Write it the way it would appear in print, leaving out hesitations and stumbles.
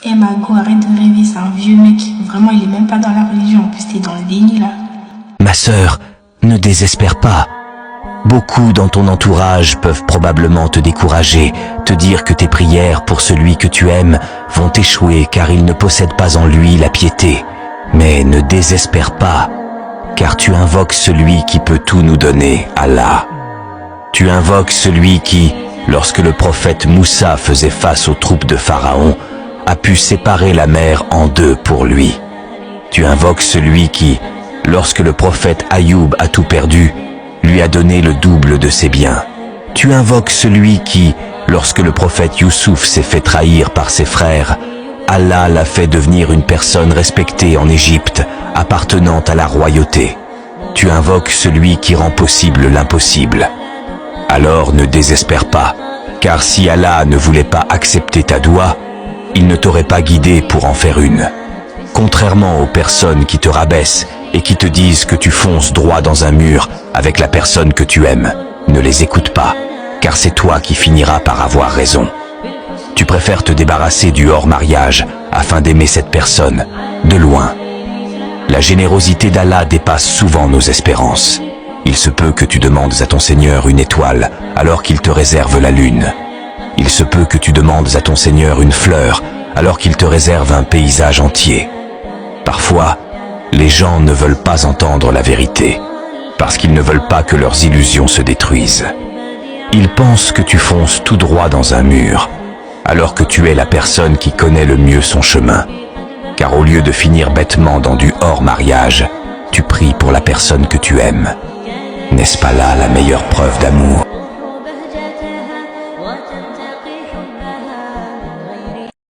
Eh Mago, arrête de rêver, c'est un vieux mec. Vraiment, il est même pas dans la religion. En plus, t'es dans le déni là. Ma sœur, ne désespère pas. Beaucoup dans ton entourage peuvent probablement te décourager, te dire que tes prières pour celui que tu aimes vont échouer car il ne possède pas en lui la piété. Mais ne désespère pas, car tu invoques celui qui peut tout nous donner, Allah. Tu invoques celui qui, lorsque le prophète Moussa faisait face aux troupes de Pharaon, a pu séparer la mer en deux pour lui. Tu invoques celui qui, lorsque le prophète Ayoub a tout perdu, lui a donné le double de ses biens. Tu invoques celui qui, lorsque le prophète Youssouf s'est fait trahir par ses frères, Allah l'a fait devenir une personne respectée en Égypte, appartenant à la royauté. Tu invoques celui qui rend possible l'impossible. Alors ne désespère pas, car si Allah ne voulait pas accepter ta doua, il ne t'aurait pas guidé pour en faire une. Contrairement aux personnes qui te rabaissent et qui te disent que tu fonces droit dans un mur avec la personne que tu aimes, ne les écoute pas, car c'est toi qui finiras par avoir raison. Tu préfères te débarrasser du hors-mariage afin d'aimer cette personne, de loin. La générosité d'Allah dépasse souvent nos espérances. Il se peut que tu demandes à ton Seigneur une étoile alors qu'il te réserve la lune. Il se peut que tu demandes à ton Seigneur une fleur alors qu'il te réserve un paysage entier. Parfois, les gens ne veulent pas entendre la vérité, parce qu'ils ne veulent pas que leurs illusions se détruisent. Ils pensent que tu fonces tout droit dans un mur, alors que tu es la personne qui connaît le mieux son chemin. Car au lieu de finir bêtement dans du hors-mariage, tu pries pour la personne que tu aimes. N'est-ce pas là la meilleure preuve d'amour ?